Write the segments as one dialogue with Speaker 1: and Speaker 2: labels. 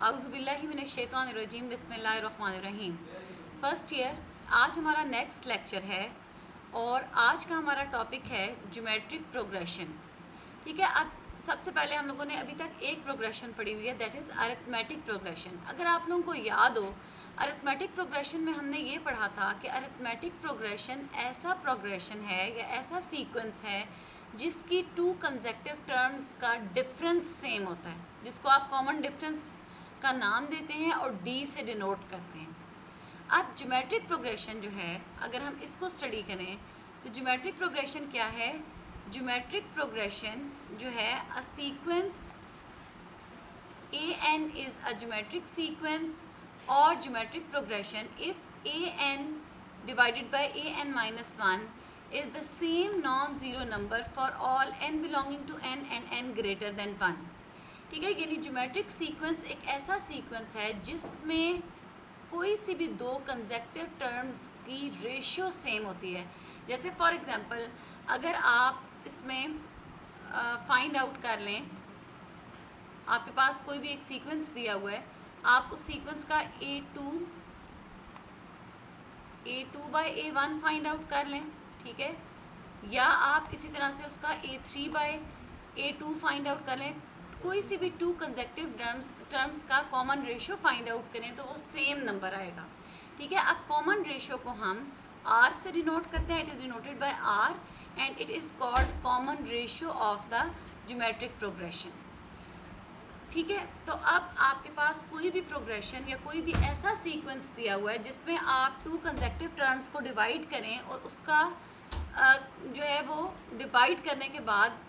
Speaker 1: औज़ुबिल्लाहिमिनश्शैतानिर्रजीम बिस्मिल्लाहिर्रहमानिर्रहीम। First year, आज हमारा नेक्स्ट लेक्चर है और आज का हमारा टॉपिक है ज्योमेट्रिक प्रोग्रेशन। ठीक है, अब सबसे पहले हम लोगों ने अभी तक एक प्रोग्रेशन पढ़ी हुई है, दैट इज़ अरिथमेटिक प्रोग्रेशन। अगर आप लोगों को याद हो, अरिथमेटिक प्रोग्रेशन में हमने ये पढ़ा था कि अरिथमेटिक प्रोग्रेशन ऐसा प्रोग्रेशन है या ऐसा सीक्वेंस है जिसकी टू कंसेक्टिव टर्म्स का डिफरेंस सेम होता है, जिसको आप कॉमन डिफरेंस का नाम देते हैं और डी से डिनोट करते हैं। अब ज्योमेट्रिक प्रोग्रेशन जो है, अगर हम इसको स्टडी करें तो ज्योमेट्रिक प्रोग्रेशन क्या है? ज्योमेट्रिक प्रोग्रेशन जो है a sequence an is a geometric sequence or geometric progression if an divided by an minus 1 is the same non-zero number for all n belonging to n and n greater than 1। ठीक है, यानी geometric sequence एक ऐसा sequence है जिसमें कोई सी भी दो कंसेक्टिव टर्म्स की रेशियो सेम होती है। जैसे फॉर एग्जांपल, अगर आप इसमें फाइंड आउट कर लें, आपके पास कोई भी एक सीक्वेंस दिया हुआ है, आप उस सीक्वेंस का a2 bye a1 find out कर लें, ठीक है, या आप इसी तरह से उसका a3 bye a2 find out कर लें। कोई सी भी टू कंसेक्टिव टर्म्स का कॉमन रेशियो फाइंड आउट करें तो वो सेम नंबर आएगा। ठीक है, अब कॉमन रेशियो को हम r से डिनोट करते हैं, it is denoted by r and it is called common ratio of the geometric progression. ठीक है, तो अब आपके पास कोई भी प्रोग्रेशन या कोई भी ऐसा सीक्वेंस दिया हुआ है जिसमें आप टू कंसेक्टिव टर्म्स को डिवाइड करें और उसका जो है वो डिवाइड करने के बाद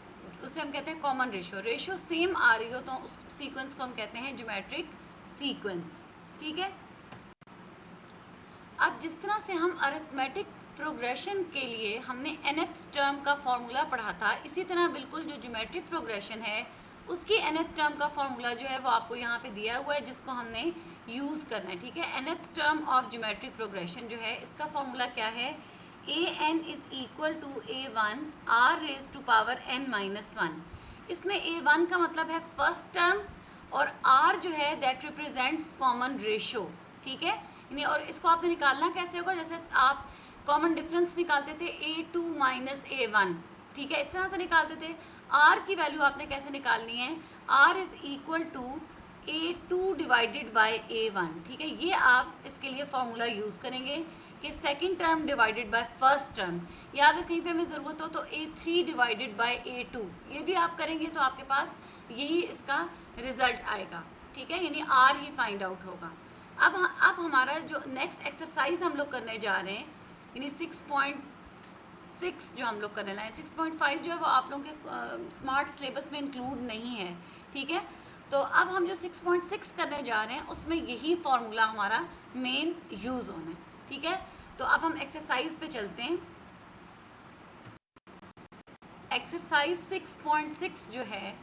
Speaker 1: उसे हम कहते हैं कॉमन रेशियो सेम आ रही हो तो उस सीक्वेंस को हम कहते हैं ज्योमेट्रिक सीक्वेंस। ठीक है, अब जिस तरह से हम अरिथमेटिक प्रोग्रेशन के लिए हमने nth टर्म का फॉर्मूला पढ़ा था, इसी तरह बिल्कुल जो ज्योमेट्रिक प्रोग्रेशन है उसकी nth टर्म का फॉर्मूला जो है वो आपको यहाँ पे दिया हुआ है, जिसको हमने यूज़ करना है। ठीक है, nth term of geometric progression जो है इसका फॉर्मूला क्या है? an is equal to a1 r raise to power n minus 1। इसमें a1 का मतलब है फर्स्ट टर्म और r जो है दैट रिप्रेजेंट्स कॉमन रेशियो। ठीक है, यानी और इसको आपने निकालना कैसे होगा? जैसे आप कॉमन डिफरेंस निकालते थे a2 माइनस a1, ठीक है, इस तरह से निकालते थे। r की वैल्यू आपने कैसे निकालनी है? r is equal to a2 divided by a1। ठीक है, ये आप इसके लिए फॉर्मूला यूज़ करेंगे कि second term divided by first term, या अगर कहीं पे हमें ज़रूरत हो तो a3 डिवाइडेड बाय a2, ये भी आप करेंगे तो आपके पास यही इसका रिज़ल्ट आएगा। ठीक है, यानी r ही फाइंड आउट होगा। अब हमारा जो नेक्स्ट एक्सरसाइज हम लोग करने जा रहे हैं, यानी 6.6 जो हम लोग करने लाए, 6.5 जो है वो आप लोगों के स्मार्ट सिलेबस में इंक्लूड नहीं है। ठीक है, तो अब हम जो 6.6 करने जा रहे हैं उसमें यही फार्मूला हमारा मेन यूज़ होना है। ठीक है, तो अब हम एक्सरसाइज पे चलते हैं। एक्सरसाइज 6.6 जो है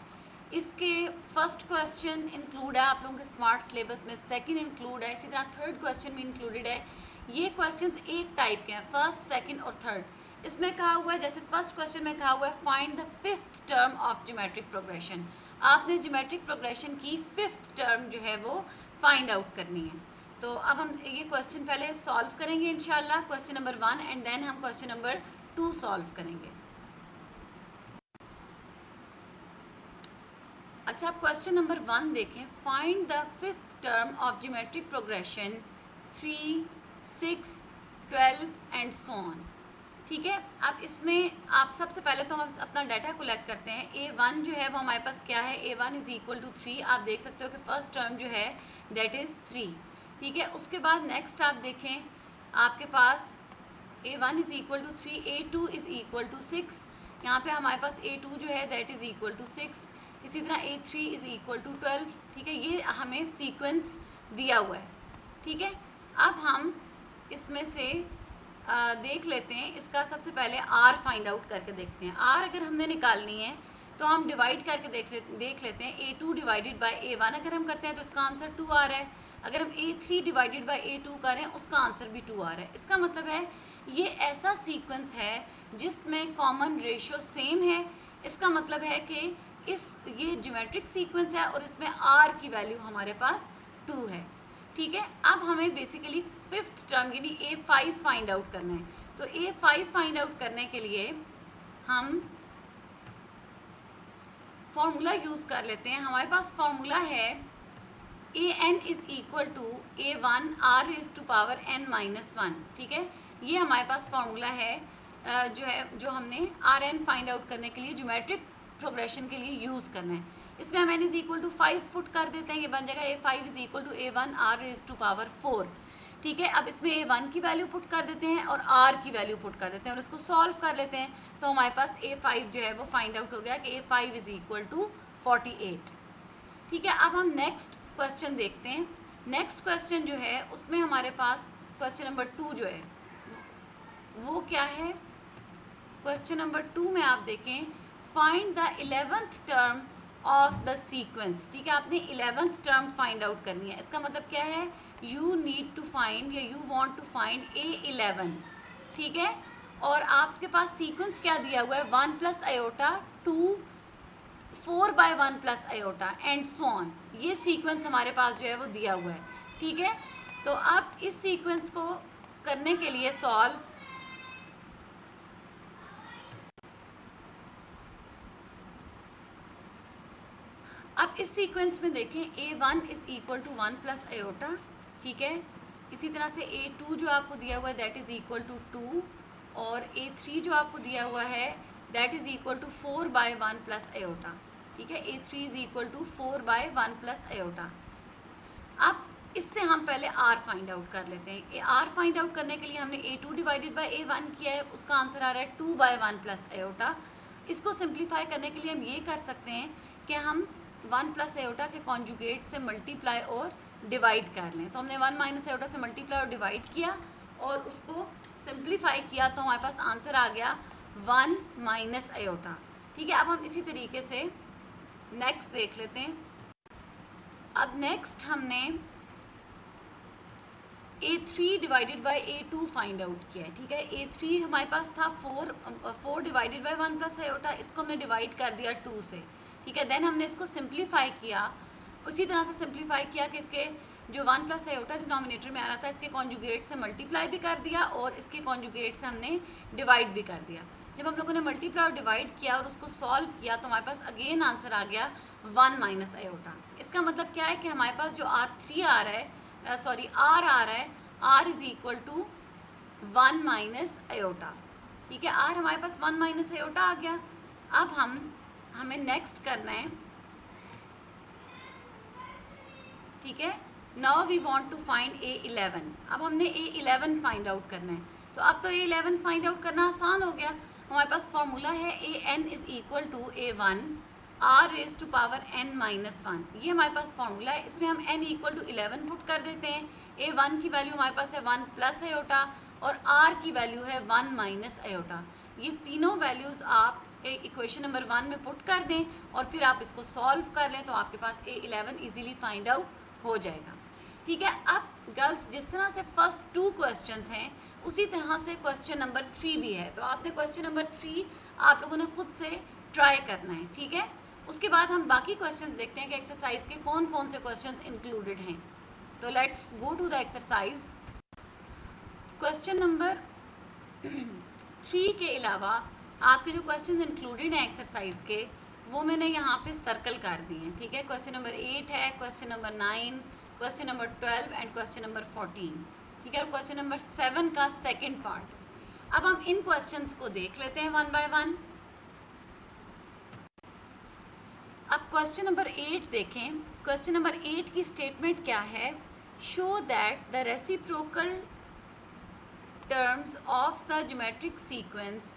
Speaker 1: इसके फर्स्ट क्वेश्चन इंक्लूड है आप लोगों के स्मार्ट सिलेबस में, सेकंड इंक्लूड है, इसी तरह थर्ड क्वेश्चन भी इंक्लूडेड है। ये क्वेश्चंस एक टाइप के हैं, फर्स्ट, सेकंड और थर्ड। इसमें कहा हुआ है, जैसे फर्स्ट क्वेश्चन में कहा हुआ है find the fifth term of geometric progression. आपने ज्योमेट्रिक प्रोग्रेशन की फिफ्थ टर्म जो है वो फाइंड आउट करनी है। तो अब हम ये क्वेश्चन पहले सॉल्व करेंगे इंशाल्लाह, क्वेश्चन नंबर 1, एंड देन हम क्वेश्चन नंबर 2 सॉल्व करेंगे। अच्छा, आप क्वेश्चन नंबर 1 देखें। Find the fifth term of geometric progression 3, 6, 12 and so on. ठीक है, अब इसमें आप सबसे पहले तो हम अपना डाटा कलेक्ट करते हैं। a1 जो है वो हमारे पास क्या है? a1 is equal to 3। आप देख सकते हो कि फर्स्ट टर्म जो है दैट इज़ 3। ठीक है, उसके बाद नेक्स्ट आप देखें, आपके पास a1 is equal to 3, a2 is equal to 6। यहाँ पे हमारे पास a2 जो है दैट इज़ इक्वल टू 6। इसी तरह a3 इज़ इक्वल टू 12। ठीक है, ये हमें सीक्वेंस दिया हुआ है। ठीक है, अब हम इसमें से देख लेते हैं। इसका सबसे पहले r फाइंड आउट करके देखते हैं। r अगर हमने निकालनी है तो हम डिवाइड करके देख लेते हैं। a2 डिवाइडेड बाय a1 अगर हम करते हैं तो इसका आंसर 2 आ रहा है। अगर हम a3 डिवाइडेड बाय a2 करें उसका आंसर भी 2 आ रहा है। इसका मतलब है ये ऐसा सीक्वेंस है जिसमें कॉमन रेशियो सेम है। इसका मतलब है कि ये ज्योमेट्रिक सीक्वेंस है और इसमें r की वैल्यू हमारे पास 2 है। ठीक है, अब हमें बेसिकली फिफ्थ टर्म यानी A5 फाइंड आउट करना है। तो A5 फाइंड आउट करने के लिए हम फॉर्मूला यूज़ कर लेते हैं। हमारे पास फॉर्मूला है an is equal to A1 r is to power n minus 1। ठीक है, ये हमारे पास फॉर्मूला है जो हमने Rn फाइंड आउट करने के लिए ज्योमेट्रिक प्रोग्रेशन के लिए यूज़ करना है। इसमें हम n is equal to 5 put कर देते हैं, ये बन जाएगा A5 is equal to A1 r is to power 4। ठीक है, अब इसमें A1 की वैल्यू पुट कर देते हैं और R की वैल्यू पुट कर देते हैं और इसको सॉल्व कर लेते हैं। तो हमारे पास A5 जो है वो फाइंड आउट हो गया कि A5 इज़ इक्वल टू 48। ठीक है, अब हम नेक्स्ट क्वेश्चन देखते हैं। नेक्स्ट क्वेश्चन जो है उसमें हमारे पास क्वेश्चन नंबर 2 जो है वो क्या है। क्वेश्चन नंबर 2 में आप देखें, find the 11th term of the sequence. ठीक है, आपने 11th टर्म फाइंड आउट करनी है। इसका मतलब क्या है, यू नीड टू फाइंड या you want to find A11। ठीक है, और आपके पास सीक्वेंस क्या दिया हुआ है, 1 plus iota 2 4 by 1 plus iota and so on. ये सीक्वेंस हमारे पास जो है वो दिया हुआ है। ठीक है, तो अब इस सीक्वेंस को करने के लिए सॉल्व, अब इस सीक्वेंस में देखें A1 is equal to 1 plus iota. ठीक है, इसी तरह से A2 जो आपको दिया हुआ है दैट इज़ इक्वल टू 2 और A3 जो आपको दिया हुआ है that is equal to 4 by 1 plus iota. ठीक है, A3 is equal to 4 by 1 plus iota. अब इससे हम पहले R फाइंड आउट कर लेते हैं। R फाइंड आउट करने के लिए हमने A2 डिवाइडेड बाय A1 किया है, उसका आंसर आ रहा है 2 बाय 1 प्लस आयोटा। इसको सिंप्लीफाई करने के लिए हम ये कर सकते हैं कि हम 1 प्लस आयोटा के कॉन्जुगेट से मल्टीप्लाई और डिवाइड कर लें। तो हमने 1 माइनस आयोटा से मल्टीप्लाई और डिवाइड किया और उसको सिंप्लीफाई किया तो हमारे पास आंसर आ गया 1 माइनस आयोटा। ठीक है, अब हम इसी तरीके से नेक्स्ट देख लेते हैं। अब नेक्स्ट हमने A3 divided by A2 find out किया है। ठीक है, A3 हमारे पास था 4 डिवाइडेड बाय 1 प्लस आयोटा, इसको हमने डिवाइड कर दिया 2 से। ठीक है, देन हमने इसको सिंप्लीफाई किया, उसी तरह से सिंप्लीफाई किया कि इसके जो 1 प्लस आयोटा डिनोमिनेटर में आ रहा था इसके कॉन्जुगेट से मल्टीप्लाई भी कर दिया और इसके कॉन्जुगेट से हमने डिवाइड भी कर दिया। जब हम लोगों ने मल्टीप्लाई और डिवाइड किया और उसको सॉल्व किया तो हमारे पास अगेन आंसर आ गया 1 माइनस आयोटा। इसका मतलब क्या है कि हमारे पास जो R3 आ रहा है, सॉरी R आ रहा है, R is equal to 1 minus iota. ठीक है, R हमारे पास 1 माइनस आयोटा आ गया। अब हमें नेक्स्ट करना है। ठीक है, now we want to find A11। अब हमने A11 फाइंड आउट करना है। तो अब तो A11 फाइंड आउट करना आसान हो गया। हमारे पास फॉर्मूला है AN is equal to A1 R raise to power n minus 1। ये हमारे पास फॉर्मूला है, इसमें हम n इक्वल टू 11 पुट कर देते हैं। A1 की वैल्यू हमारे पास है 1 प्लस आयोटा और R की वैल्यू है 1 माइनस आयोटा। ये तीनों वैल्यूज़ आप इक्वेशन नंबर 1 में पुट कर दें और फिर आप इसको सॉल्व कर लें तो आपके पास A11 ईजिली फाइंड आउट हो जाएगा। ठीक है, अब गर्ल्स जिस तरह से फर्स्ट 2 क्वेश्चंस हैं उसी तरह से क्वेश्चन नंबर 3 भी है। तो आपने क्वेश्चन नंबर 3 आप लोगों ने खुद से ट्राई करना है। ठीक है, उसके बाद हम बाकी क्वेश्चंस देखते हैं कि एक्सरसाइज के कौन कौन से क्वेश्चंस इंक्लूडेड हैं। तो let's go to the exercise. Question number 3 के अलावा आपके जो क्वेश्चंस इंक्लूडेड हैं एक्सरसाइज के वो मैंने यहाँ पे सर्कल कर दिए हैं। ठीक है, क्वेश्चन नंबर 8 है, question number 9, question number 12 and question number 14। ठीक है, और क्वेश्चन नंबर 7 का सेकंड पार्ट। अब हम इन क्वेश्चंस को देख लेते हैं वन बाय वन। अब क्वेश्चन नंबर 8 देखें। क्वेश्चन नंबर 8 की स्टेटमेंट क्या है, show that the reciprocal terms of the geometric sequence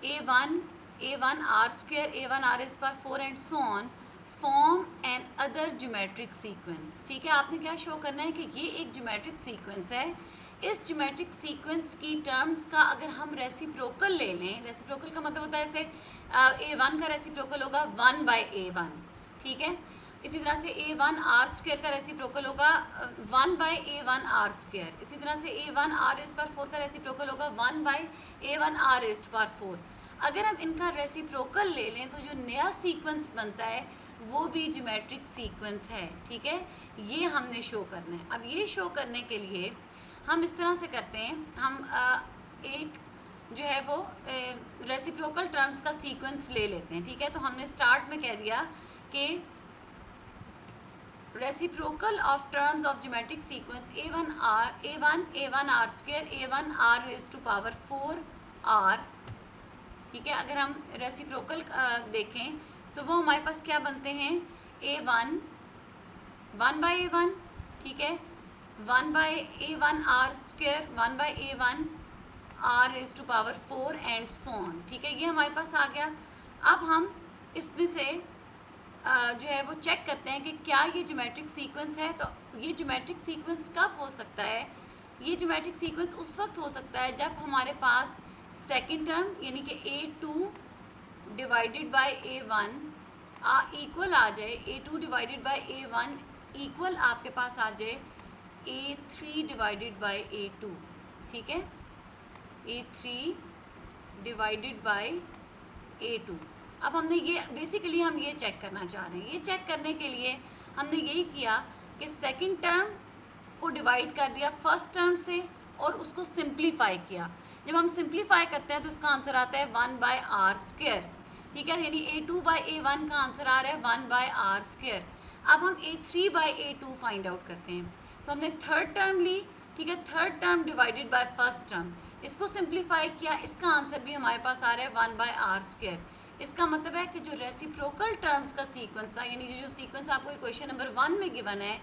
Speaker 1: a1 r square a1 r is per 4 and so on form an other geometric sequence। ठीक है, आपने क्या show करना है कि ये एक geometric sequence है। इस geometric sequence की terms का अगर हम रेसिप्रोकल ले लें, रेसिप्रोकल का मतलब होता है जैसे a1 का रेसिप्रोकल होगा 1 by a1। ठीक है, इसी तरह से A1 R स्क्वायर का रेसिप्रोकल होगा 1 बाई A1 R स्क्वायर। इसी तरह से A1 R रेस्ट पावर 4 का रेसिप्रोकल होगा 1 by A1 R rest power 4। अगर हम इनका रेसिप्रोकल ले लें तो जो नया सीक्वेंस बनता है वो भी ज्योमेट्रिक सीक्वेंस है, ठीक है। ये हमने शो करना है। अब ये शो करने के लिए हम इस तरह से करते हैं, हम एक जो है वो रेसिप्रोकल टर्म्स का सीक्वेंस ले लेते हैं, ठीक है। तो हमने स्टार्ट में कह दिया कि reciprocal of terms of geometric sequence a1 r square a1 r raise to power 4 r, ठीक है। अगर हम रेसिप्रोकल देखें तो वो हमारे पास क्या बनते हैं, a1 1 बाई a1, ठीक है, 1 by a1 r square 1 by a1 r raise to power 4 and so on, ठीक है। ये हमारे पास आ गया। अब हम इसमें से जो है वो चेक करते हैं कि क्या ये ज्योमेट्रिक सीक्वेंस है। तो ये ज्योमेट्रिक सीक्वेंस कब हो सकता है, ये ज्योमेट्रिक सीक्वेंस उस वक्त हो सकता है जब हमारे पास सेकंड टर्म यानी कि a2 divided by a1 equal आ जाए, a2 divided by a1 equal आपके पास आ जाए a3 डिवाइडेड बाय a2, ठीक है, a3 डिवाइडेड बाय a2। अब हमने ये बेसिकली हम ये चेक करना चाह रहे हैं। ये चेक करने के लिए हमने यही किया कि सेकंड टर्म को डिवाइड कर दिया फर्स्ट टर्म से और उसको सिंप्लीफाई किया। जब हम सिंप्लीफाई करते हैं तो इसका आंसर आता है 1 बाय आर स्क्वायर, ठीक है, यानी a2 बाई a1 का आंसर आ रहा है 1 बाय आर स्क्वायर। अब हम a3 by a2 find out करते हैं। तो हमने थर्ड टर्म ली, ठीक है, third term divided by first term, इसको सिंप्लीफाई किया, इसका आंसर भी हमारे पास आ रहा है 1 बाय आर स्क्वायर। इसका मतलब है कि जो रेसिप्रोकल टर्म्स का सीक्वेंस था, यानी जो सीक्वेंस आपको क्वेश्चन नंबर 1 में गिवन है,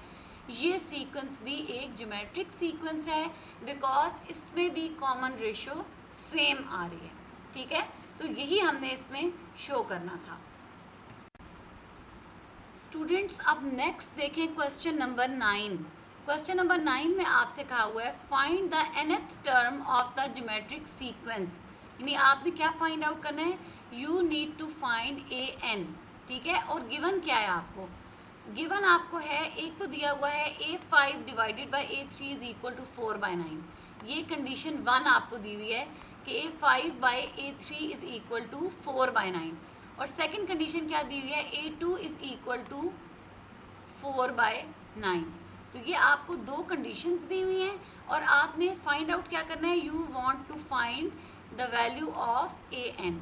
Speaker 1: ये सीक्वेंस भी एक ज्योमेट्रिक सीक्वेंस है, बिकॉज इसमें भी कॉमन रेशो सेम आ रही है, ठीक है। तो यही हमने इसमें शो करना था। स्टूडेंट्स अब नेक्स्ट देखें क्वेश्चन नंबर 9। क्वेश्चन नंबर 9 में आपसे कहा हुआ है find the nth term of the geometric sequence, यानी आपने क्या फाइंड आउट करना है, you need to find an, ठीक है। और गिवन क्या है आपको, गिवन आपको है, एक तो दिया हुआ है a5 divided by a3 is equal to 4 by 9, ये कंडीशन 1 आपको दी हुई है कि a5 by a3 is equal to 4 by 9। और सेकंड कंडीशन क्या दी हुई है, a2 is equal to 4 bye 9। तो ये आपको दो कंडीशंस दी हुई हैं और आपने फाइंड आउट क्या करना है, you want to find the value of an,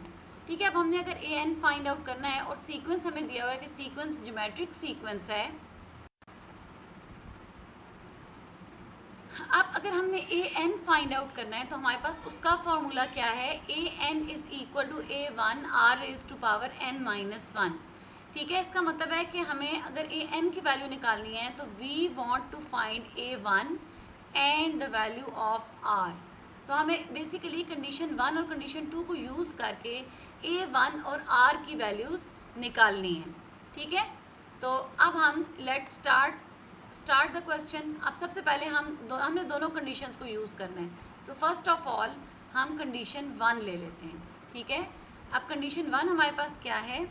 Speaker 1: ठीक है। अब हमने अगर an फाइंड आउट करना है और सीक्वेंस हमें दिया हुआ है कि सीक्वेंस ज्योमेट्रिक सीक्वेंस है, अब अगर हमने an फाइंड आउट करना है तो हमारे पास उसका फॉर्मूला क्या है, an is equal to a1 r raise to power n minus 1, ठीक है। इसका मतलब है कि हमें अगर an की वैल्यू निकालनी है तो we want to find a1 and the value of r। तो हमें बेसिकली कंडीशन 1 और कंडीशन 2 को यूज़ करके a1 और r की वैल्यूज़ निकालनी है, ठीक है। तो अब हम लेट स्टार्ट द क्वेश्चन। अब सबसे पहले हमने दोनों कंडीशंस को यूज़ करना है। तो फर्स्ट ऑफ ऑल हम कंडीशन 1 ले लेते हैं, ठीक है। अब कंडीशन 1 हमारे पास क्या है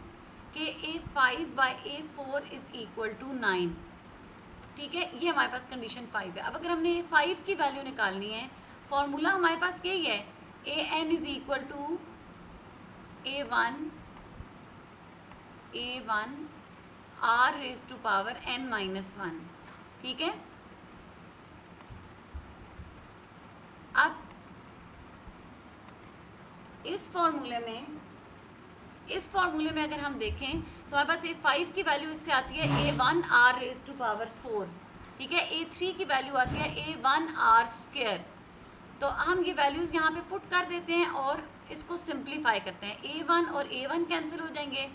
Speaker 1: कि a5 by a4 is equal to 9, ठीक है, ये हमारे पास कंडीशन 5 है। अब अगर हमने a5 की वैल्यू निकालनी है, फॉर्मूला हमारे पास यही है, an is equal to a1 r raise to power n minus 1, ठीक है। अब इस फॉर्मूले में अगर हम देखें तो हमारे पास a5 की वैल्यू इससे आती है a1 r raise to power 4, ठीक है। a3 की वैल्यू आती है a1 r स्क्वायर। तो हम ये वैल्यूज़ यहाँ पे पुट कर देते हैं और इसको सिंप्लीफाई करते हैं, a1 और a1 कैंसिल हो जाएंगे,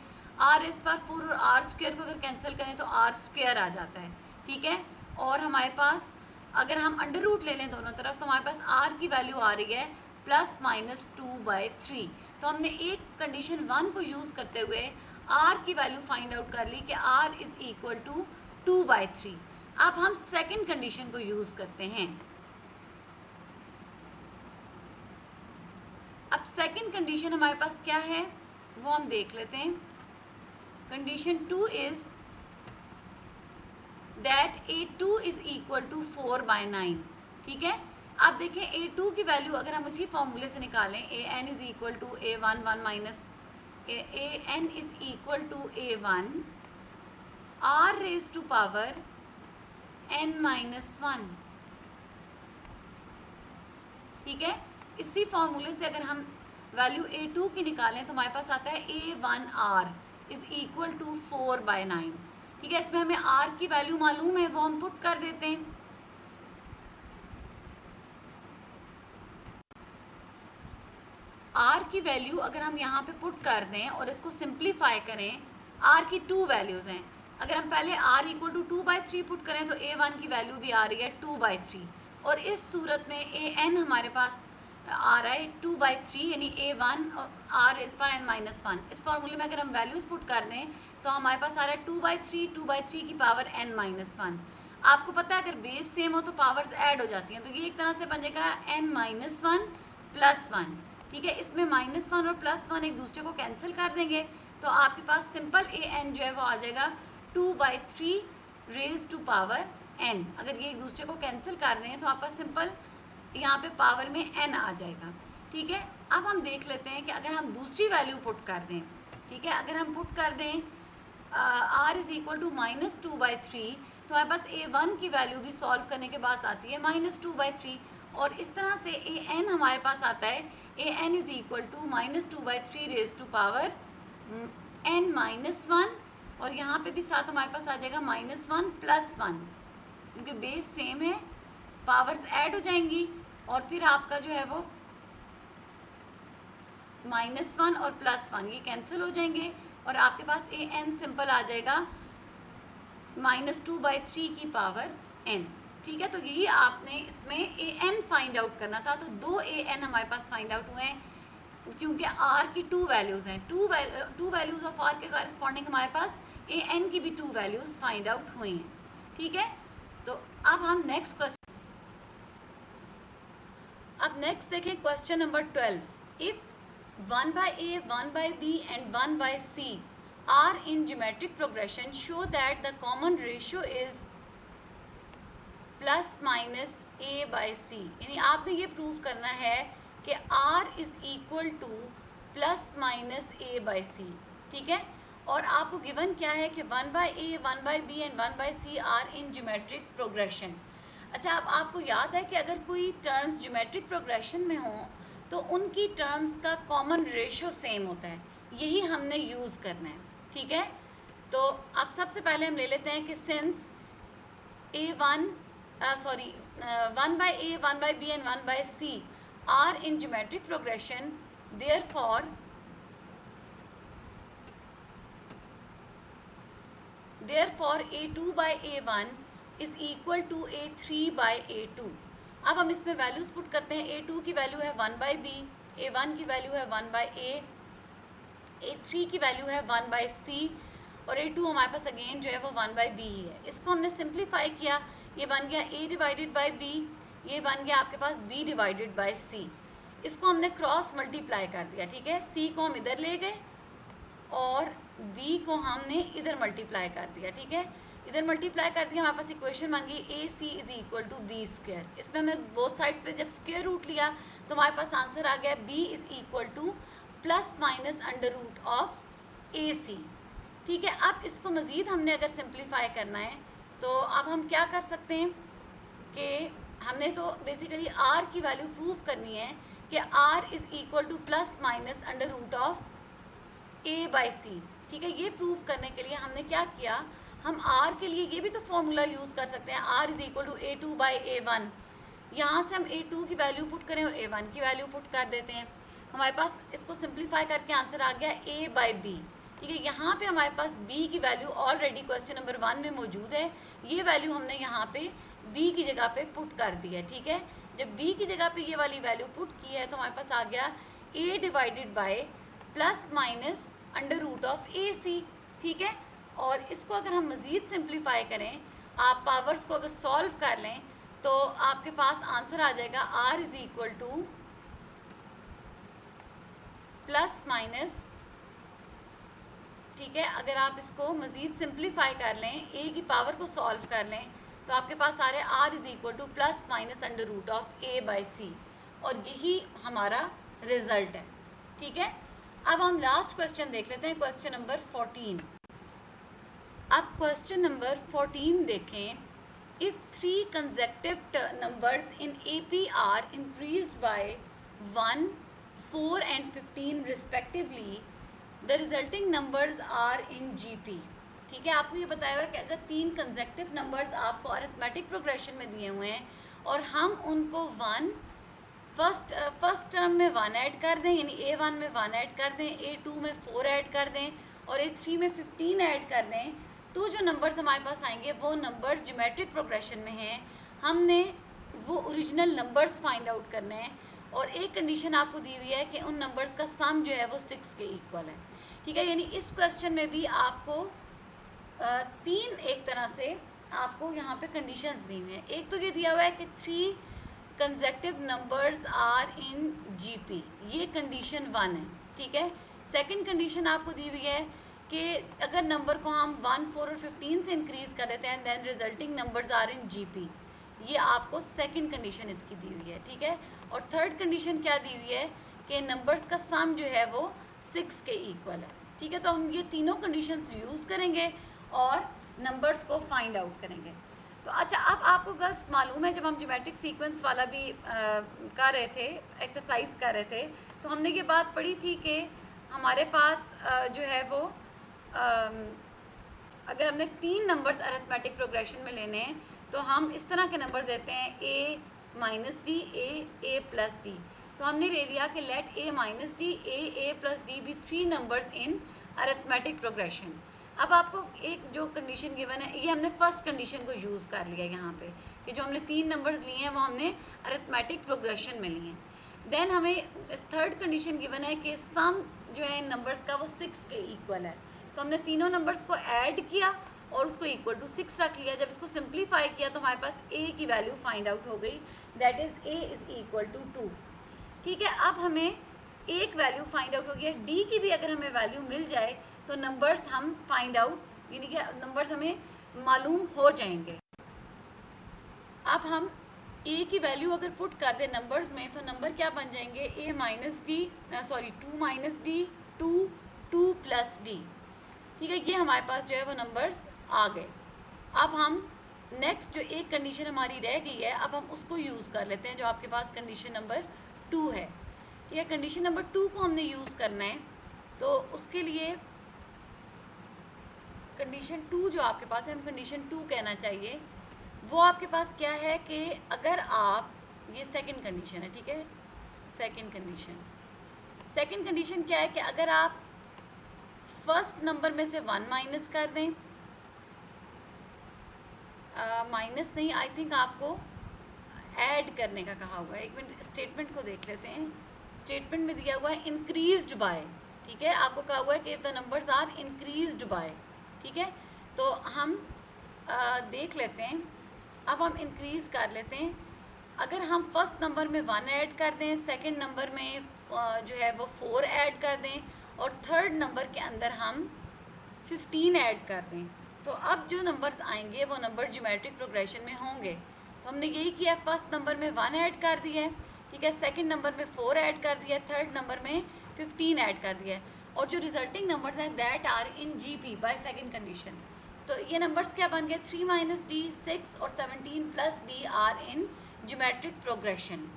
Speaker 1: r रेज़ पावर 4 और r स्क्वायर को अगर कैंसिल करें तो r स्क्वायर आ जाता है, ठीक है। और हमारे पास अगर हम अंडर रूट ले लें दोनों तरफ तो हमारे पास r की वैल्यू आ रही है प्लस माइनस 2/3। तो हमने एक कंडीशन 1 को यूज़ करते हुए r की वैल्यू फाइंड आउट कर ली कि r इज़ इक्वल टू 2/3। अब हम सेकंड कंडीशन को यूज़ करते हैं। अब सेकंड कंडीशन हमारे पास क्या है वो हम देख लेते हैं। Condition 2 is that a2 is equal to 4 by 9, ठीक है। अब देखें a2 की वैल्यू अगर हम इसी फॉर्मूले से निकालें, an is equal to a1 1 minus an is equal to a1 r raise to power n-1। ठीक है, इसी फॉर्मूले से अगर हम वैल्यू a2 की निकालें तो हमारे पास आता है a1r इज इक्वल टू 4/9। ठीक है, इसमें हमें r की वैल्यू मालूम है, वो हम पुट कर देते हैं। r की वैल्यू अगर हम यहाँ पे पुट कर दें और इसको सिंप्लीफाई करें, r की 2 वैल्यूज़ हैं। अगर हम पहले r इक्वल टू 2/3 पुट करें तो a1 की वैल्यू भी आ रही है 2/3, और इस सूरत में an हमारे पास आ रहा है 2/3, यानी a1 r इस पर n-1। इस फॉर्मूले में अगर हम वैल्यूज़ पुट कर दें तो हमारे पास आ रहा है 2/3 की पावर n-1। आपको पता है अगर बेस सेम हो तो पावर्स ऐड हो जाती हैं, तो ये एक तरह से बन जाएगा n-1 + 1। ठीक है, इसमें -1 और +1 एक दूसरे को कैंसिल कर देंगे तो आपके पास सिंपल an जो है वो आ जाएगा 2/3 रेज टू पावर n। अगर ये एक दूसरे को कैंसिल कर दें तो आपका सिंपल यहाँ पे पावर में n आ जाएगा। ठीक है, अब हम देख लेते हैं कि अगर हम दूसरी वैल्यू पुट कर दें। ठीक है, अगर हम पुट कर दें r इज इक्वल टू -2/3 तो हमारे पास a1 की वैल्यू भी सॉल्व करने के बाद आती है -2/3, और इस तरह से an हमारे पास आता है an is equal to -2/3 raise to power n-1, और यहाँ पे भी साथ हमारे पास आ जाएगा -1 + 1, क्योंकि बेस सेम है, पावर्स ऐड हो जाएंगी और फिर आपका जो है वो -1 और +1 ये कैंसिल हो जाएंगे और आपके पास an सिंपल आ जाएगा -2/3 की पावर n। ठीक है, तो यही आपने इसमें an फाइंड आउट करना था। तो 2 an हमारे पास फाइंड आउट हुए हैं क्योंकि r की 2 वैल्यूज़ हैं। 2 वैल्यूज़ ऑफ r के कॉरस्पॉन्डिंग हमारे पास an की भी 2 वैल्यूज़ फाइंड आउट हुई हैं। ठीक है, तो अब हम नेक्स्ट देखें question number 12। If 1/a, 1/b and 1/c are in geometric progression, show that the common ratio is ±a/c। यानी आपने ये प्रूव करना है कि r is equal to ±a/c। ठीक है, और आपको गिवन क्या है कि 1/a, 1/b and 1/c are in geometric progression. अच्छा, अब आपको याद है कि अगर कोई टर्म्स ज्योमेट्रिक प्रोग्रेशन में हो तो उनकी टर्म्स का कॉमन रेशियो सेम होता है, यही हमने यूज़ करना है। ठीक है, तो अब सबसे पहले हम ले लेते हैं कि since a1 1/a, 1/b and 1/c are in geometric progression, therefore a2/a1 is equal to a3/a2। अब हम इसमें वैल्यूज पुट करते हैं। a2 की वैल्यू है 1/b, a1 की वैल्यू है 1/a, a3 की वैल्यू है 1/c और a2 हमारे पास अगेन जो है वो 1/b ही है। इसको हमने सिंप्लीफाई किया, ये बन गया a डिवाइडेड बाई b, ये बन गया आपके पास b डिवाइडेड बाई c। इसको हमने क्रॉस मल्टीप्लाई कर दिया। ठीक है, c को हम इधर ले गए और b को हमने इधर मल्टीप्लाई कर दिया। ठीक है, इधर मल्टीप्लाई कर दिया, हमारे पास इक्वेशन बन गई AC is equal to B square. इसमें हमने बोथ साइड्स पे जब स्क्वायर रूट लिया तो हमारे पास आंसर आ गया b इज इक्वल टू ±√ऑफ AC। ठीक है, अब इसको मज़ीद हमने अगर सिंप्लीफाई करना है तो अब हम क्या कर सकते हैं कि हमने तो बेसिकली r की वैल्यू प्रूव करनी है कि r इज़ इक्वल टू ±√ऑफ a/c। ठीक है, ये प्रूव करने के लिए हमने क्या किया, हम r के लिए ये भी तो फॉर्मूला यूज़ कर सकते हैं, r is equal to a2/a1। यहाँ से हम a2 की वैल्यू पुट करें और a1 की वैल्यू पुट कर देते हैं। हमारे पास इसको सिंप्लीफाई करके आंसर आ गया a/b। ठीक है, यहाँ पे हमारे पास b की वैल्यू ऑलरेडी क्वेश्चन नंबर 1 में मौजूद है, ये वैल्यू हमने यहाँ पे b की जगह पे पुट कर दी है। ठीक है, जब b की जगह पे ये वाली वैल्यू पुट की है तो हमारे पास आ गया a divided by ±√of AC। ठीक है, और इसको अगर हम मज़ीद सिंप्लीफाई करें, आप पावर्स को अगर सॉल्व कर लें तो आपके पास आंसर आ जाएगा r is equal to plus minus. ठीक है, अगर आप इसको मज़ीद सिंप्लीफाई कर लें, a की पावर को सॉल्व कर लें तो आपके पास आ रहा है r इज़ इक्वल टू ±√ऑफ a/c, और यही हमारा रिज़ल्ट है। ठीक है, अब हम लास्ट क्वेश्चन देख लेते हैं, क्वेश्चन नंबर 14। अब क्वेश्चन नंबर 14 देखें। If 3 consecutive numbers in AP are increased by 1, 4 and 15 respectively, the resulting numbers are in GP। ठीक है, आपको ये बताया हुआ है कि अगर 3 कंसेक्टिव नंबर्स आपको अरिथमेटिक प्रोग्रेशन में दिए हुए हैं और हम उनको फर्स्ट टर्म में 1 ऐड कर दें, यानी A1 में 1 ऐड कर दें, A2 में 4 ऐड कर दें और A3 में 15 ऐड कर दें, तो जो नंबर्स हमारे पास आएंगे वो नंबर्स ज्योमेट्रिक प्रोग्रेशन में हैं। हमने वो ओरिजिनल नंबर्स फाइंड आउट करने हैं और एक कंडीशन आपको दी हुई है कि उन नंबर्स का सम जो है वो 6 के इक्वल है। ठीक है, यानी इस क्वेश्चन में भी आपको तीन एक तरह से आपको यहाँ पे कंडीशंस दी हुई हैं। एक तो ये दिया हुआ है कि 3 consecutive numbers are in GP, ये कंडीशन 1 है। ठीक है, सेकंड कंडीशन आपको दी हुई है कि अगर नंबर को हम 1, 4 और 15 से इंक्रीज कर देते हैं then resulting numbers are in GP, ये आपको सेकंड कंडीशन इसकी दी हुई है। ठीक है, और थर्ड कंडीशन क्या दी हुई है कि नंबर्स का सम जो है वो 6 के इक्वल है। ठीक है, तो हम ये तीनों कंडीशंस यूज़ करेंगे और नंबर्स को फाइंड आउट करेंगे। तो अच्छा, अब आपको गर्ल्स मालूम है जब हम ज्योमेट्रिक सीक्वेंस वाला भी कर रहे थे, एक्सरसाइज कर रहे थे, तो हमने ये बात पढ़ी थी कि हमारे पास जो है वो अगर हमने 3 नंबर्स अरिथमेटिक प्रोग्रेशन में लेने हैं तो हम इस तरह के नंबर लेते हैं a minus d, a plus d. तो हमने ले लिया कि let a minus d, a plus d be 3 numbers in arithmetic progression. अब आपको एक जो कंडीशन गिवन है, ये हमने फर्स्ट कंडीशन को यूज़ कर लिया यहाँ पे कि जो हमने 3 नंबर्स लिए हैं वो हमने अरिथमेटिक प्रोग्रेशन में लिए हैं। देन हमें थर्ड कंडीशन गिवन है कि सम जो है नंबर्स का वो 6 के इक्वल है। तो हमने तीनों नंबर्स को ऐड किया और उसको इक्वल टू 6 रख लिया। जब इसको सिंप्लीफाई किया तो हमारे पास a की वैल्यू फाइंड आउट हो गई, that is a is equal to 2। ठीक है, अब हमें एक वैल्यू फाइंड आउट हो गई है, d की भी अगर हमें वैल्यू मिल जाए तो नंबर्स हम फाइंड आउट, यानी कि नंबर्स हमें मालूम हो जाएंगे। अब हम a की वैल्यू अगर पुट कर दें नंबर्स में तो नंबर क्या बन जाएंगे, a minus D, sorry 2 minus D, 2 plus D. ठीक है, ये हमारे पास जो है वो नंबर्स आ गए। अब हम नेक्स्ट जो एक कंडीशन हमारी रह गई है, अब हम उसको यूज़ कर लेते हैं, जो आपके पास कंडीशन नंबर 2 है। ठीक है, कंडीशन नंबर 2 को हमने यूज़ करना है, तो उसके लिए कंडीशन 2 जो आपके पास है, हम कंडीशन 2 कहना चाहिए, वो आपके पास क्या है कि अगर आप, ये सेकंड कंडीशन है। ठीक है, सेकंड कंडीशन क्या है कि अगर आप फर्स्ट नंबर में से 1 माइनस कर दें, माइनस नहीं, आई थिंक आपको ऐड करने का कहा हुआ है। एक मिनट स्टेटमेंट को देख लेते हैं। स्टेटमेंट में दिया हुआ है इंक्रीज्ड बाय। ठीक है, आपको कहा हुआ है कि if the numbers are increased by. ठीक है, तो हम देख लेते हैं। अब हम इंक्रीज कर लेते हैं। अगर हम फर्स्ट नंबर में 1 ऐड कर दें, सेकंड नंबर में जो है वो 4 ऐड कर दें और थर्ड नंबर के अंदर हम 15 ऐड कर दें, तो अब जो नंबर्स आएंगे वो नंबर ज्योमेट्रिक प्रोग्रेशन में होंगे। तो हमने यही किया, फर्स्ट नंबर में 1 ऐड कर दिया है। ठीक है, सेकंड नंबर में 4 ऐड कर दिया, थर्ड नंबर में 15 ऐड कर दिया है, और जो रिजल्टिंग नंबर्स हैं that are in GP by second condition. तो ये नंबर्स क्या बन गए, 3 माइनस डी, 6 और 17 plus d are in geometric progression.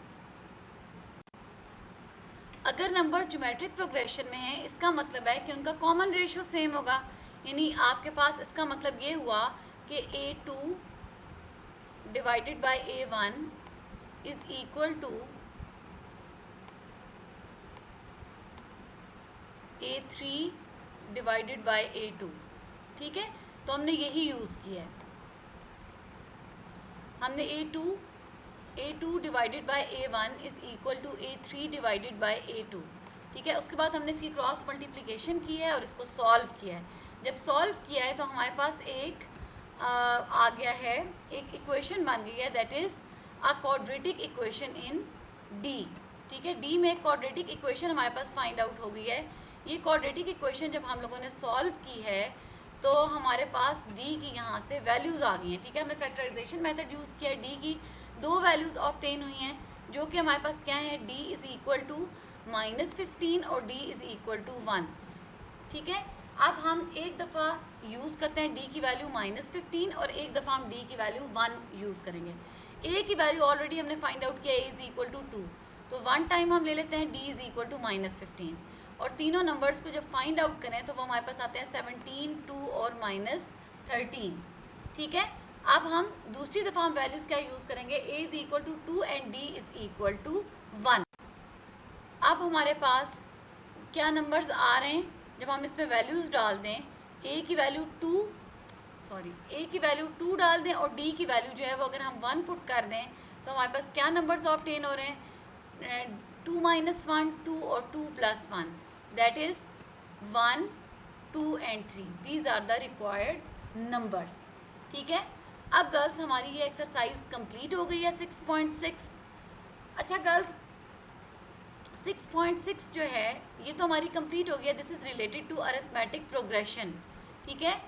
Speaker 1: अगर नंबर ज्योमेट्रिक प्रोग्रेशन में है, इसका मतलब है कि उनका कॉमन रेशियो सेम होगा, यानी आपके पास इसका मतलब ये हुआ कि A2 divided by A1 is equal to A3 divided by A2। ठीक है, तो हमने यही यूज़ किया है। हमने A2 divided by A1 is equal to A3 divided by A2। ठीक है, उसके बाद हमने इसकी क्रॉस मल्टीप्लिकेशन की है और इसको सॉल्व किया है। जब सॉल्व किया है तो हमारे पास एक आ गया है, एक इक्वेशन बन गई है, that is a quadratic equation in D। ठीक है, D में एक क्वाड्रेटिक इक्वेशन हमारे पास फाइंड आउट हो गई है। ये क्वाड्रेटिक इक्वेशन जब हम लोगों ने सॉल्व की है तो हमारे पास D की यहाँ से वैल्यूज़ आ गई हैं। ठीक है, हमने फैक्टराइजेशन मेथड यूज़ किया है, D की 2 वैल्यूज़ ऑब्टेन हुई हैं, जो कि हमारे पास क्या है, D इज़ इक्वल टू -15 और D इज़ इक्वल टू 1। ठीक है, अब हम एक दफ़ा यूज़ करते हैं डी की वैल्यू -15 और एक दफ़ा हम डी की वैल्यू 1 यूज़ करेंगे। ए की वैल्यू ऑलरेडी हमने फाइंड आउट किया, ए इज़ इक्वल टू 2, तो 1 टाइम हम ले लेते हैं डी इज़ इक्वल टू -15 और तीनों नंबर्स को जब फाइंड आउट करें तो वो हमारे पास आते हैं 17, 2 और -13। ठीक है, अब हम दूसरी दफ़ा हम वैल्यूज़ क्या यूज़ करेंगे, a is equal to 2 and d is equal to 1। अब हमारे पास क्या नंबर्स आ रहे हैं, जब हम इसमें वैल्यूज़ डाल दें, ए की वैल्यू 2 डाल दें और डी की वैल्यू जो है वो अगर हम 1 पुट कर दें तो हमारे पास क्या नंबर्स ऑब्टेन हो रहे हैं, 2 - 1, 2 और 2 + 1, that is 1, 2 and 3। These are the required numbers. ठीक है, अब गर्ल्स हमारी ये एक्सरसाइज कंप्लीट हो गई है 6.6। अच्छा गर्ल्स, 6.6 जो है ये तो हमारी कंप्लीट हो गया, this is related to arithmetic progression. ठीक है,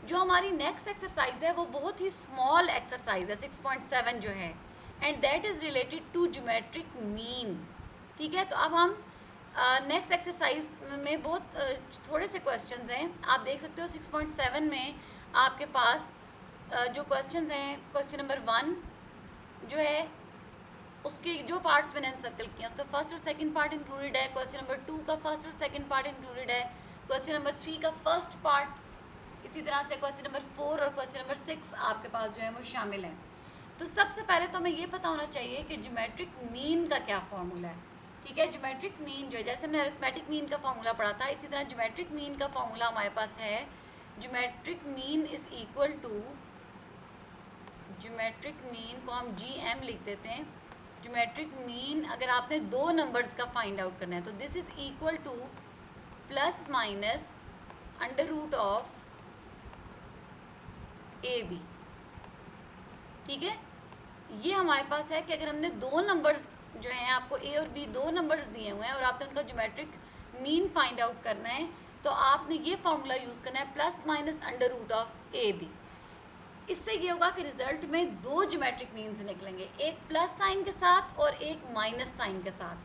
Speaker 1: जो हमारी नेक्स्ट एक्सरसाइज है वो बहुत ही स्मॉल एक्सरसाइज है 6.7 जो है, and that is related to geometric mean. ठीक है, तो अब हम नेक्स्ट एक्सरसाइज में बहुत थोड़े से क्वेश्चंस हैं, आप देख सकते हो 6.7 में आपके पास जो क्वेश्चंस हैं, क्वेश्चन नंबर 1 जो है उसके जो पार्ट्स मैंने सर्कल किए उसका फर्स्ट और सेकंड पार्ट इंक्लूडेड है, क्वेश्चन नंबर 2 का फर्स्ट और सेकंड पार्ट इंक्लूडेड है, क्वेश्चन नंबर 3 का फर्स्ट पार्ट, इसी तरह से क्वेश्चन नंबर 4 और क्वेश्चन नंबर 6 आपके पास जो है वो शामिल हैं। तो सबसे पहले तो हमें ये पता होना चाहिए कि ज्योमेट्रिक मीन का क्या फॉर्मूला है। ठीक है, ज्योमेट्रिक मीन जो है, जैसे हमने अरिथमेटिक मीन का फॉर्मूला पढ़ा था, इसी तरह ज्योमेट्रिक मीन का फॉर्मूला हमारे पास है, geometric mean is equal to, geometric mean को हम GM लिख देते हैं। ज्योमेट्रिक मीन अगर आपने दो नंबर्स का फाइंड आउट करना है तो this is equal to ± √of AB। ठीक है, ये हमारे पास है कि अगर हमने दो नंबर्स जो हैं, आपको A और B दो नंबर्स दिए हुए हैं और आपने उनका ज्योमेट्रिक मीन फाइंड आउट करना है तो आपने ये फॉर्मूला यूज़ करना है ±√ऑफ AB। इससे ये होगा कि रिजल्ट में दो ज्योमेट्रिक मीन्स निकलेंगे, एक प्लस साइन के साथ और एक माइनस साइन के साथ।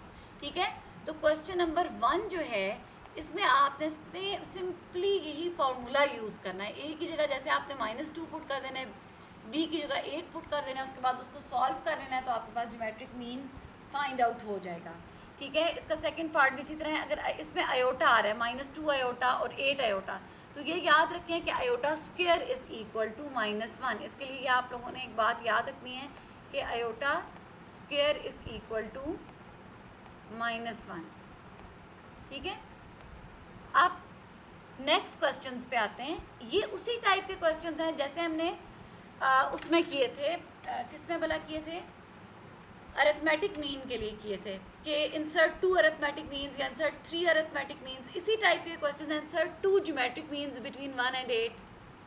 Speaker 1: ठीक है, तो क्वेश्चन नंबर 1 जो है इसमें आपने सिंपली यही फॉर्मूला यूज़ करना है। ए की जगह जैसे आपने -2 पुट कर देना है, बी की जगह 8 पुट कर देना है, उसके बाद उसको सॉल्व कर लेना है तो आपके पास ज्योमेट्रिक मीन फाइंड आउट हो जाएगा। ठीक है, इसका सेकंड पार्ट भी इसी तरह है, अगर इसमें आयोटा आ रहा है -2 आयोटा और 8 आयोटा, तो ये याद रखें कि iota square is equal to -1। इसके लिए आप लोगों ने एक बात याद रखनी है कि iota square is equal to -1। ठीक है, अब नेक्स्ट क्वेश्चंस पे आते हैं। ये उसी टाइप के क्वेश्चंस हैं जैसे हमने उसमें किए थे, किसमें भला किए थे, अरिथमेटिक मीन के लिए किए थे कि इंसर्ट 2 अरिथमेटिक मीन्स या इंसर्ट 3 अरिथमेटिक मीन्स। इसी टाइप के क्वेश्चन हैं, insert 2 geometric means between 1 and 8,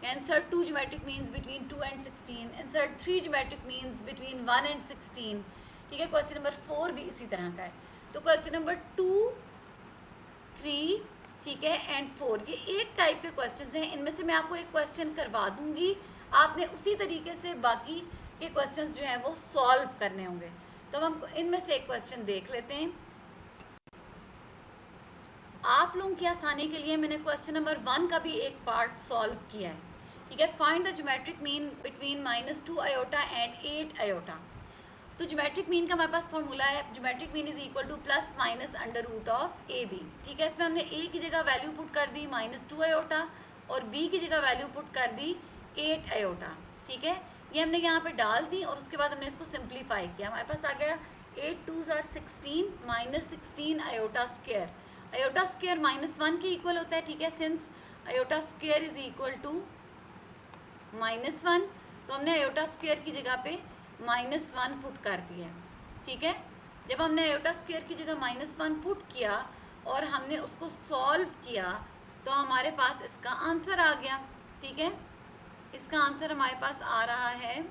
Speaker 1: या insert 2 geometric means between 2 and 16, insert 3 geometric means between 1 and 16। ठीक है, क्वेश्चन नंबर 4 भी इसी तरह का है। तो क्वेश्चन नंबर 2, 3, ठीक है, एंड 4 ये एक टाइप के क्वेश्चन हैं। इनमें से मैं आपको एक क्वेश्चन करवा दूंगी, आपने उसी तरीके से बाकी के क्वेश्चन जो हैं वो सॉल्व करने होंगे। तो हम इनमें से एक क्वेश्चन देख लेते हैं। आप लोगों की आसानी के लिए मैंने क्वेश्चन नंबर 1 का भी एक पार्ट सॉल्व किया है। ठीक है, find the geometric mean between -2 iota and 8 iota. तो ज्योमेट्रिक मीन का हमारे पास फॉर्मूला है, geometric mean is equal to ±√of AB। ठीक है, इसमें हमने A की जगह वैल्यू पुट कर दी -2 आयोटा और B की जगह वैल्यू पुट कर दी 8 आयोटा। ठीक है, ये हमने यहाँ पे डाल दी और उसके बाद हमने इसको सिंप्लीफाई किया, हमारे पास आ गया 8 2 16 -16 आयोटा स्क्वायर। आयोटा स्क्वायर -1 के इक्वल होता है। ठीक है, since iota square is equal to -1 तो हमने आयोटा स्क्वायर की जगह पे -1 पुट कर दिया। ठीक है, जब हमने आयोटा स्क्वायर की जगह -1 पुट किया और हमने उसको सॉल्व किया तो हमारे पास इसका आंसर आ गया। ठीक है, इसका आंसर हमारे पास आ रहा है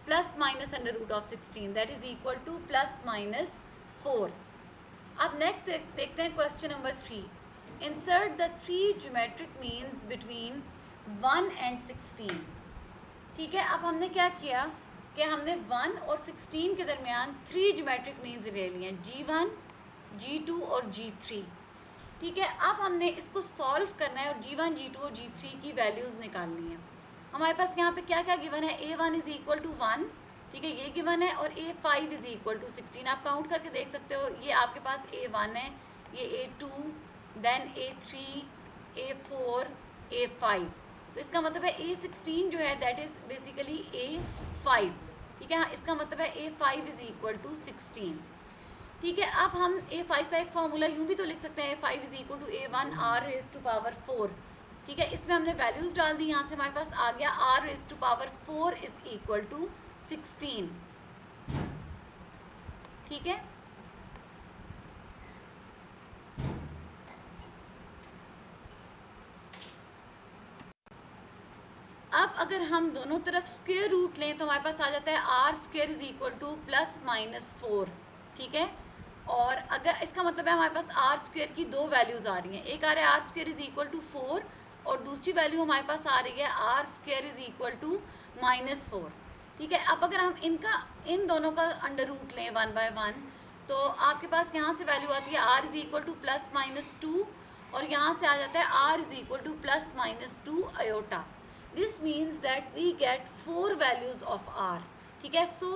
Speaker 1: ±√16, दैट इज इक्वल टू +-4। अब नेक्स्ट देखते हैं question number 3। Insert the 3 geometric means between 1 and 16। ठीक है, अब हमने क्या किया कि हमने 1 और 16 के दरमियान 3 ज्योमेट्रिक मीन्स ले लिए हैं, G1, G2 और G3। ठीक है, अब हमने इसको सॉल्व करना है और G1, G2 और G3 की वैल्यूज़ निकालनी है। हमारे पास यहाँ पे क्या क्या गिवन है, A1 इज इक्वल टू 1, ठीक है, ये गिवन है, और A5 इज इक्वल टू 16। आप काउंट करके देख सकते हो, ये आपके पास A1 है, ये A2, then A3, A4, A5। तो इसका मतलब है A16 जो है दैट इज़ बेसिकली A5। ठीक है, हाँ, इसका मतलब है A5 इज इक्वल टू 16। ठीक है, अब हम A5 का एक फॉर्मूला यूँ भी तो लिख सकते हैं, A5 is equal to A1 R raise to power 4। ठीक है, इसमें हमने वैल्यूज़ डाल दी, यहाँ से हमारे पास आ गया R raise to power 4 is equal to 16। ठीक है, अब अगर हम दोनों तरफ स्क्वायर रूट लें तो हमारे पास आ जाता है R square is equal to plus minus 4। ठीक है, और अगर इसका मतलब है हमारे पास आर स्क्वायर की दो वैल्यूज़ आ रही हैं, एक आ रहा है R square is equal to 4 और दूसरी वैल्यू हमारे पास आ रही है R square is equal to minus 4। ठीक है, अब अगर हम इन दोनों का अंडर रूट लें 1 बाय 1 तो आपके पास यहाँ से वैल्यू आती है R is equal to plus minus 2 और यहाँ से आ जाता है R is equal to plus minus 2 iota. This means that we get 4 values of r. ठीक है, so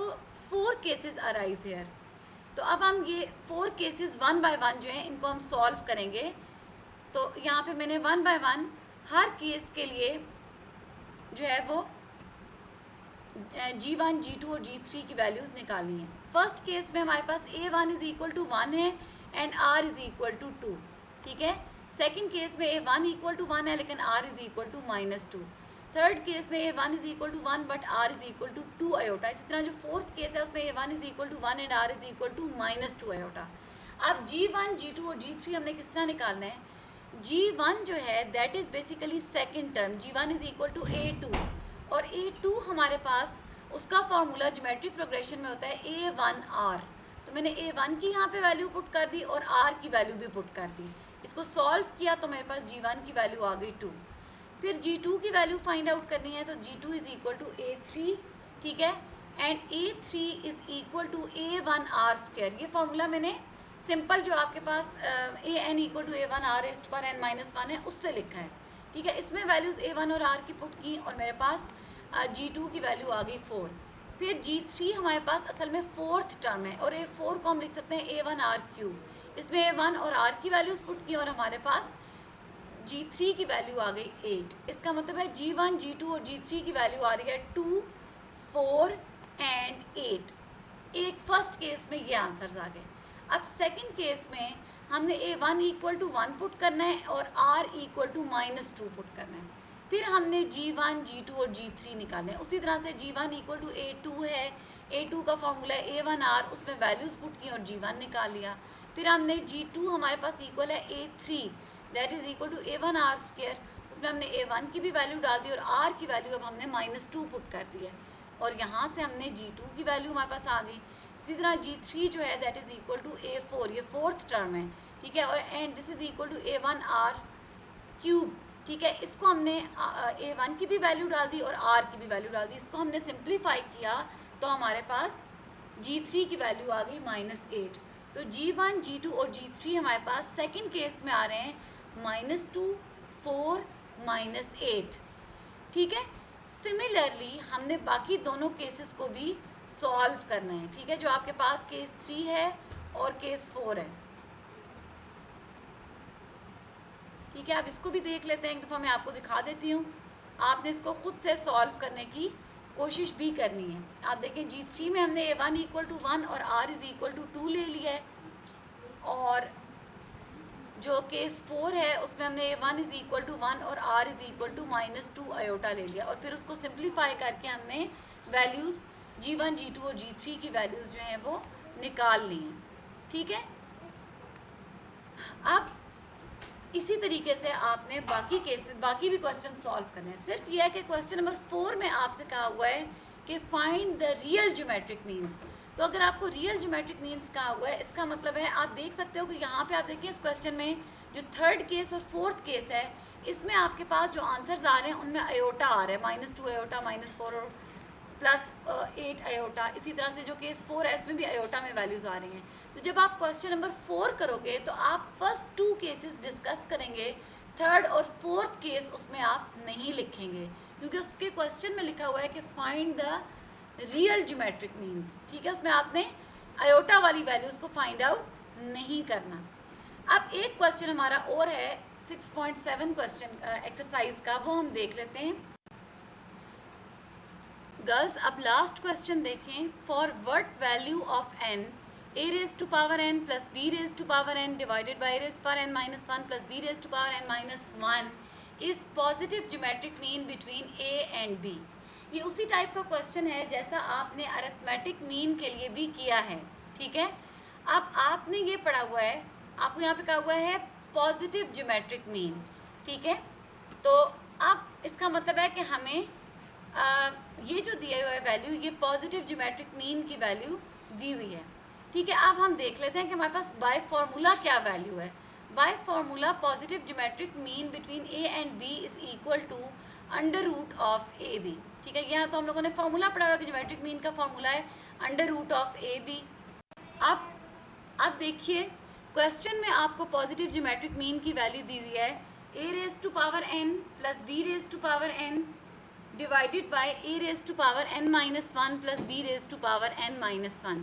Speaker 1: 4 cases arise here. तो अब हम ये 4 cases 1 by 1 जो है इनको हम सॉल्व करेंगे। तो यहाँ पे मैंने 1 by 1 हर केस के लिए जो है वो G1, G2 और G3 की वैल्यूज़ निकालनी है। फर्स्ट केस में हमारे पास A1 इज इक्वल टू 1 है and R is equal to 2। ठीक है, सेकेंड केस में A1 इक्वल टू 1 है लेकिन R is equal to minus 2। Third case में A1 is equal to 1 but R is equal to 2 iota. इसी तरह जो फोर्थ केस है उसमें A1 is equal to 1 and R is equal to minus 2 iota. अब G1, G2 और G3 हमने किस तरह निकालना है, G1 जो है that is basically second term, G1 is equal to A2 और A2 हमारे पास उसका फॉर्मूला ज्योमेट्रिक प्रोग्रेशन में होता है A1R। तो मैंने A1 की यहाँ पे वैल्यू पुट कर दी और R की वैल्यू भी पुट कर दी। इसको सॉल्व किया तो मेरे पास G1 की वैल्यू आ गई 2। फिर G2 की वैल्यू फाइंड आउट करनी है तो G2 is equal to A3। ठीक है, and A3 is equal to A1R square. ये फॉर्मूला मैंने सिंपल जो आपके पास AN equal to A1R raise to power n minus 1 है उससे लिखा है। ठीक है, इसमें वैल्यूज़ A1 और R की पुट की और मेरे पास G2 की वैल्यू आ गई 4। फिर G3 हमारे पास असल में फोर्थ टर्म है और A4 को हम लिख सकते हैं A1R क्यूब। इसमें A1 और R की वैल्यूज़ पुट की और हमारे पास G3 की वैल्यू आ गई 8। इसका मतलब है G1, G2 और G3 की वैल्यू आ रही है 2, 4 एंड 8। एक फर्स्ट केस में ये आंसर्स आ गए। अब सेकंड केस में हमने A1 इक्वल टू 1 पुट करना है और R equal to minus 2 put करना है। फिर हमने G1, G2 और G3 निकाले हैं। उसी तरह से G1 इक्वल टू A2 है, A2 का फॉर्मूला है A1R, उसमें वैल्यूज़ पुट की और G1 निकाल लिया। फिर हमने G2 हमारे पास इक्वल है A3 that is equal to A1R square, उसमें हमने A1 की भी वैल्यू डाल दी और R की वैल्यू अब हमने माइनस 2 पुट कर दी है और यहाँ से हमने G2 की वैल्यू हमारे पास आ गई। इसी तरह G3 जो है that is equal to A4, ये फोर्थ टर्म है। ठीक है, और and this is equal to A1R cube. ठीक है, इसको हमने A1 की भी वैल्यू डाल दी और R की भी वैल्यू डाल दी। इसको हमने सिंप्लीफाई किया तो हमारे पास G3 की वैल्यू आ गई -8। तो G1, G2 और G3 हमारे पास सेकंड केस में आ रहे हैं -2, 4, -8। ठीक है, सिमिलरली हमने बाकी दोनों केसेस को भी सॉल्व करना है। ठीक है, जो आपके पास केस 3 है और केस 4 है। ठीक है, आप इसको भी देख लेते हैं, एक दफ़ा मैं आपको दिखा देती हूँ। आपने इसको खुद से सॉल्व करने की कोशिश भी करनी है। आप देखें G3 में हमने A1 इक्वल टू 1 और R इज़ इक्वल टू 2 ले लिया है और जो केस 4 है उसमें हमने A1 इज़ इक्वल टू 1 और R is equal to -2 iota ले लिया और फिर उसको सिंप्लीफाई करके हमने वैल्यूज़ G1, G2 और G3 की वैल्यूज़ जो हैं वो निकाल ली हैं। ठीक है, अब इसी तरीके से आपने बाकी भी क्वेश्चन सॉल्व करने हैं। सिर्फ यह है कि क्वेश्चन नंबर 4 में आपसे कहा हुआ है कि find the real geometric means. तो अगर आपको रियल ज्योमेट्रिक मीन्स कहा हुआ है इसका मतलब है आप देख सकते हो कि यहाँ पे आप देखिए इस क्वेश्चन में जो थर्ड केस और फोर्थ केस है इसमें आपके पास जो आंसर्स आ रहे हैं उनमें अयोटा आ रहा है -2 अयोटा, -4 और प्लस 8 आयोटा, इसी तरह से जो केस 4 इसमें भी आयोटा में वैल्यूज़ आ रही हैं। तो जब आप क्वेश्चन नंबर 4 करोगे तो आप फर्स्ट 2 केसेस डिस्कस करेंगे, थर्ड और फोर्थ केस उसमें आप नहीं लिखेंगे, क्योंकि उसके क्वेश्चन में लिखा हुआ है कि find the real geometric means. ठीक है, उसमें आपने आयोटा वाली वैल्यूज़ को फाइंड आउट नहीं करना। अब एक क्वेश्चन हमारा और है 6.7 क्वेश्चन एक्सरसाइज का, वो हम देख लेते हैं। गर्ल्स अब लास्ट क्वेश्चन देखें। For what value of n a raise to power n plus b raise to power n divided by a raise power n minus 1 plus b raise to power n minus 1 is positive geometric mean between a and b। ये उसी type का question है जैसा आपने arithmetic mean के लिए भी किया है। ठीक है, अब आपने ये पढ़ा हुआ है, आपको यहाँ पे कहा हुआ है पॉजिटिव ज्योमेट्रिक मीन। ठीक है, तो अब इसका मतलब है कि हमें ये जो दिया हुआ है वैल्यू, ये पॉजिटिव ज्योमेट्रिक मीन की वैल्यू दी हुई है। ठीक है, अब हम देख लेते हैं कि हमारे पास बाय फार्मूला क्या वैल्यू है। By formula positive geometric mean between a and b is equal to under root of A B. ठीक है, यहाँ तो हम लोगों ने फार्मूला पढ़ा हुआ है कि ज्योमेट्रिक मीन का फार्मूला है under root of A B. अब देखिए क्वेश्चन में आपको पॉजिटिव ज्योमेट्रिक मीन की वैल्यू दी हुई है ए raise to power N plus B raise to power N divided by A raise to power n minus 1 plus B raise to power n minus 1।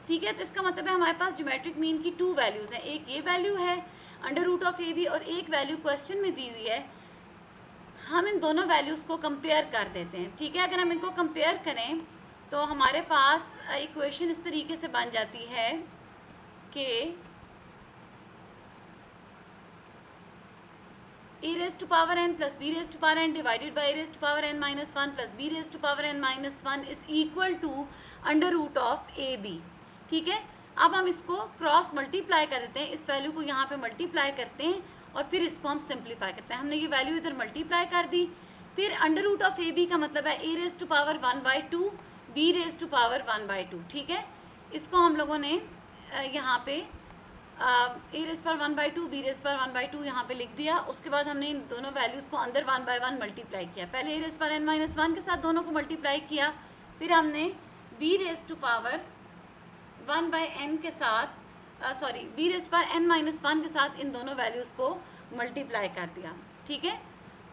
Speaker 1: ठीक है, तो इसका मतलब है हमारे पास ज्योमेट्रिक मीन की 2 वैल्यूज़ हैं। एक ये वैल्यू है under root of A b और एक वैल्यू क्वेश्चन में दी हुई है। हम इन दोनों वैल्यूज़ को कंपेयर कर देते हैं। ठीक है, अगर हम इनको कंपेयर करें तो हमारे पास इक्वेशन इस तरीके से बन जाती है कि A raise to power n plus B raise to power n divided by A raise to power n minus 1 plus B raise to power n minus 1 is equal to under root of A B. ठीक है, अब हम इसको cross multiply कर देते हैं, इस value को यहाँ पे मल्टीप्लाई करते हैं और फिर इसको हम सिंप्लीफाई करते हैं। हमने ये वैल्यू इधर मल्टीप्लाई कर दी, फिर under root of A B का मतलब है ए raise to power 1/2 B raise to power 1/2। ठीक है, इसको हम लोगों ने यहाँ पे ए रेज पर 1/2 बी रेज पर 1/2 यहाँ पे लिख दिया। उसके बाद हमने इन दोनों वैल्यूज़ को अंदर 1 बाय 1 मल्टीप्लाई किया। पहले ए रेज पर n माइनस 1 के साथ दोनों को मल्टीप्लाई किया, फिर हमने b raise to power 1 by n के साथ बी रेज पर n माइनस 1 के साथ इन दोनों वैल्यूज़ को मल्टीप्लाई कर दिया। ठीक है,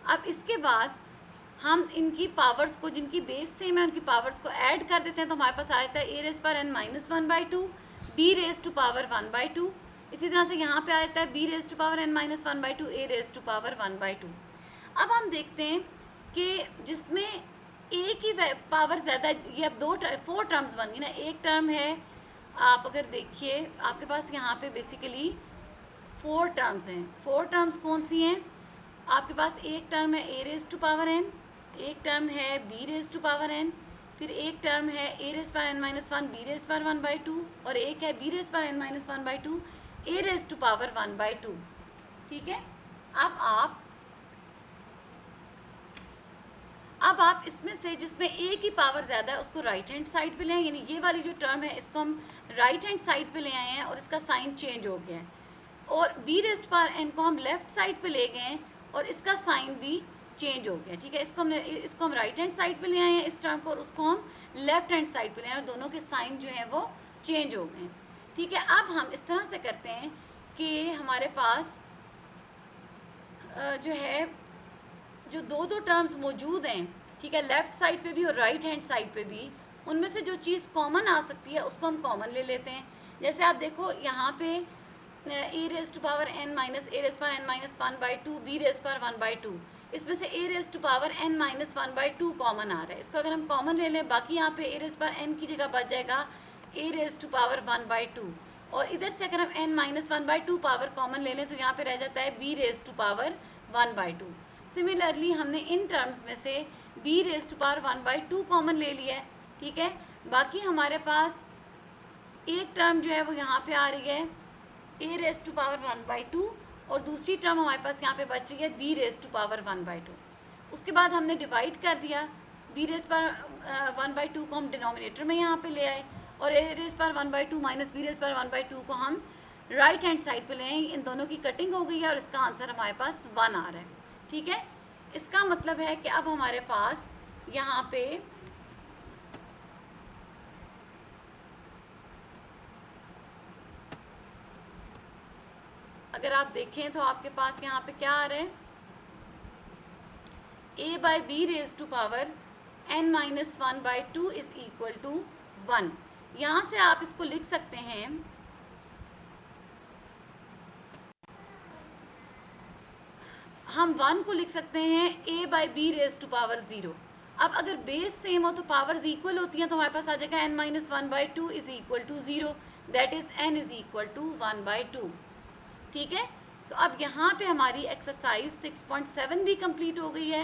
Speaker 1: अब इसके बाद हम इनकी पावर्स को, जिनकी बेस सेम है उनकी पावर्स को ऐड कर देते हैं। तो हमारे पास आता है ए रेज पर n minus 1/2 B raise to power 1/2। इसी तरह से यहाँ पे आता है b raise to power n minus 1/2 a raise to power 1/2। अब हम देखते हैं कि जिसमें ए की पावर ज़्यादा, ये अब 4 टर्म्स बन गई ना। एक टर्म है, आप अगर देखिए आपके पास यहाँ पे बेसिकली 4 टर्म्स हैं। 4 टर्म्स कौन सी हैं? आपके पास एक टर्म है ए रेज टू पावर n, एक टर्म है b raise to power n, फिर एक टर्म है ए रेज पर n माइनस 1 बी रेज पर 1/2 और एक है बी रेज पर n minus 1/2 a raise to power 1/2। ठीक है, अब आप इसमें से जिसमें ए की पावर ज़्यादा है उसको राइट हैंड साइड पे ले आए, यानी ये वाली जो टर्म है इसको हम राइट हैंड साइड पे ले आए हैं और इसका साइन चेंज हो गया है। और b raise to power n को हम लेफ्ट साइड पे ले गए हैं और इसका साइन भी चेंज हो गया। ठीक है, इसको हम राइट हैंड साइड पे ले आए हैं इस टर्म को, और उसको हम लेफ्ट हैंड साइड पे ले आए और दोनों के साइन जो है वो चेंज हो गए। ठीक है, अब हम इस तरह से करते हैं कि हमारे पास जो है जो दो टर्म्स मौजूद हैं, ठीक है, लेफ़्ट साइड पे भी और राइट हैंड साइड पे भी, उनमें से जो चीज़ कॉमन आ सकती है उसको हम कॉमन ले लेते हैं। जैसे आप देखो यहाँ पे A raise to power n minus A raise पर n माइनस 1/2 बी रेज पर 1/2, इसमें से A raise to power n minus 1/2 common आ रहा है। इसको अगर हम कॉमन ले लें, बाकी यहाँ पे ए रेज पर n की जगह बच जाएगा ए रेज टू पावर 1/2, और इधर से अगर हम n माइनस 1/2 पावर कॉमन ले लें तो यहाँ पे रह जाता है b raise to power 1/2। Similarly हमने इन टर्म्स में से b raise to power 1/2 common ले लिया है। ठीक है, बाकी हमारे पास एक टर्म जो है वो यहाँ पे आ रही है ए रेज टू पावर 1/2 और दूसरी टर्म हमारे पास यहाँ पे बच रही है बी रेज टू पावर 1/2। उसके बाद हमने डिवाइड कर दिया, बी रेज पर 1/2 को हम डिनोमिनेटर में यहाँ पे ले आए और ए रेज पर 1/2 माइनस बी रेज पर 1/2 को हम राइट हैंड साइड पे ले आए। इन दोनों की कटिंग हो गई है और इसका आंसर हमारे पास 1 आ रहा है। ठीक है, इसका मतलब है कि अब हमारे पास यहाँ पे अगर आप देखें तो आपके पास यहाँ पे क्या आ रहा है, a/b⁻² n-1/2 is equal to 1। यहाँ से आप इसको लिख सकते हैं, हम 1 को लिख सकते हैं a/b⁻0। अब अगर बेस सेम हो तो पावर्स इक्वल होती हैं, तो हमारे पास आ जाएगा n-1/2 is equal to 0, that is n is equal to 1/2। ठीक है, तो अब यहाँ पे हमारी एक्सरसाइज 6.7 भी कंप्लीट हो गई है।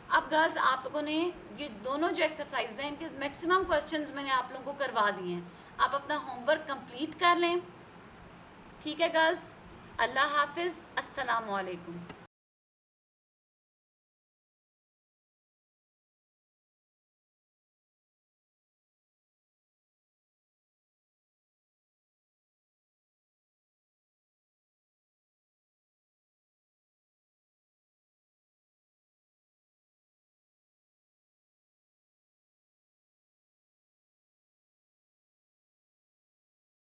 Speaker 1: अब गर्ल्स आप लोगों ने ये दोनों जो एक्सरसाइज हैं इनके मैक्सिमम क्वेश्चंस मैंने आप लोगों को करवा दिए हैं, आप अपना होमवर्क कंप्लीट कर लें। ठीक है गर्ल्स, अल्लाह हाफिज़, अस्सलाम वालेकुम।